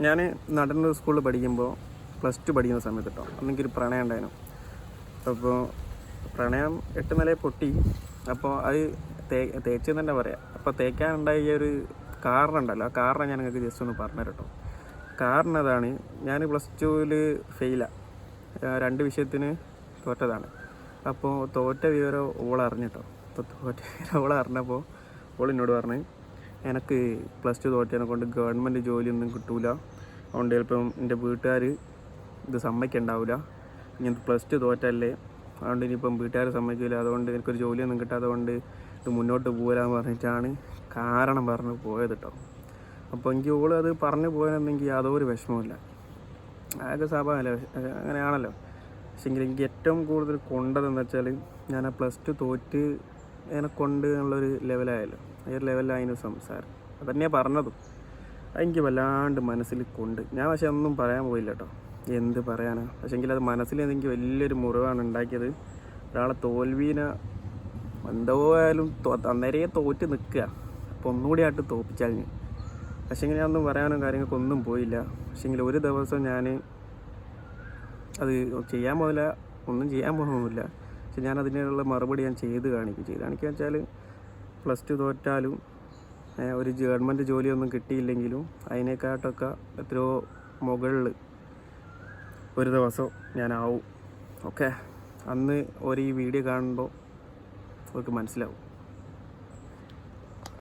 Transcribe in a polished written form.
ഞാൻ നടന്നൂർ സ്കൂളിൽ പഠിക്കുമ്പോൾ +2 പഠിക്കുന്ന സമയത്ത് കേട്ടോ, അന്നെനിക്കൊരു പ്രണയം ഉണ്ടായിരുന്നു. അപ്പോൾ പ്രണയം 8 നിലയിൽ പൊട്ടി. അപ്പോൾ അത് തേച്ചെന്ന് തന്നെ പറയാം. അപ്പോൾ തേക്കാനുണ്ടായ ഒരു കാരണം ഉണ്ടല്ലോ, ആ കാരണം ഞാൻ നിങ്ങൾക്ക് ജസ്റ്റ് ഒന്ന് പറഞ്ഞുതരാം കേട്ടോ. കാരണം അതാണ്, ഞാൻ +2 ഫെയിലാണ്, 2 വിഷയത്തിന് തോറ്റതാണ്. അപ്പോൾ തോറ്റ വിവരം ഓളറിഞ്ഞിട്ടോ. അപ്പോൾ തോറ്റ വിവരം ഓളറിഞ്ഞപ്പോൾ ഓളെന്നോട് പറഞ്ഞ്, എനിക്ക് +2 തോറ്റതിനെ കൊണ്ട് ഗവൺമെൻറ് ജോലിയൊന്നും കിട്ടൂല, അതുകൊണ്ട് ചിലപ്പം എൻ്റെ വീട്ടുകാർ ഇത് സമ്മതിക്കുന്നുണ്ടാവില്ല, ഇങ്ങനത്തെ +2 തോറ്റല്ലേ, അതുകൊണ്ട് ഇനിയിപ്പം വീട്ടുകാർ സമ്മതിക്കില്ല, അതുകൊണ്ട് എനിക്കൊരു ജോലിയൊന്നും കിട്ടാത്തത് കൊണ്ട് ഇത് മുന്നോട്ട് പോരാന്ന് പറഞ്ഞിട്ടാണ് കാരണം പറഞ്ഞ് പോയത് കേട്ടോ. അപ്പോൾ എനിക്ക് ഓള് അത് പറഞ്ഞു പോകാനെന്നെങ്കിൽ യാതൊരു വിഷമമില്ല, ആകെ സ്വാഭാവികമല്ലേ, അങ്ങനെയാണല്ലോ. പക്ഷേങ്കിൽ എനിക്ക് ഏറ്റവും കൂടുതൽ കൊണ്ടതെന്ന് വെച്ചാൽ ഞാൻ ആ +2 തോറ്റ് എന്നെ കൊണ്ട് എന്നുള്ളൊരു ലെവലായല്ലോ, ഈ ഒരു ലെവലിലായിരുന്നു സംസാരം. അതന്നെയാണ് പറഞ്ഞതും. അതെനിക്ക് വല്ലാണ്ട് മനസ്സിൽ കൊണ്ട്, ഞാൻ പക്ഷെ ഒന്നും പറയാൻ പോയില്ല കേട്ടോ, എന്ത് പറയാനാണ്. പക്ഷേങ്കിൽ അത് മനസ്സിൽ എനിക്ക് വലിയൊരു മുറിവാണ് ഉണ്ടാക്കിയത്. ഒരാളെ തോൽവീനെ എന്തായാലും അന്നേരേ തോറ്റ് നിൽക്കുക, അപ്പോൾ ഒന്നുകൂടി ആയിട്ട് തോൽപ്പിച്ചാൽ ഞാൻ. പക്ഷേങ്കിൽ ഞാൻ ഒന്നും പറയാനും കാര്യങ്ങൾക്കൊന്നും പോയില്ല. പക്ഷേങ്കിൽ ഒരു ദിവസം ഞാൻ അത് ചെയ്യാൻ പോകില്ല, ഒന്നും ചെയ്യാൻ പോകുന്നില്ല. പക്ഷെ ഞാൻ അതിനുള്ള മറുപടി ഞാൻ ചെയ്ത് കാണിക്കുക വെച്ചാൽ +2 തോറ്റാലും ഒരു ഗവൺമെൻറ് ജോലിയൊന്നും കിട്ടിയില്ലെങ്കിലും അതിനേക്കാട്ടൊക്കെ എത്രയോ മുകളിൽ ഒരു ദിവസം ഞാനാവും. ഓക്കെ, അന്ന് ഒരു ഈ വീഡിയോ കാണുമ്പോൾ അവർക്ക് മനസ്സിലാവും.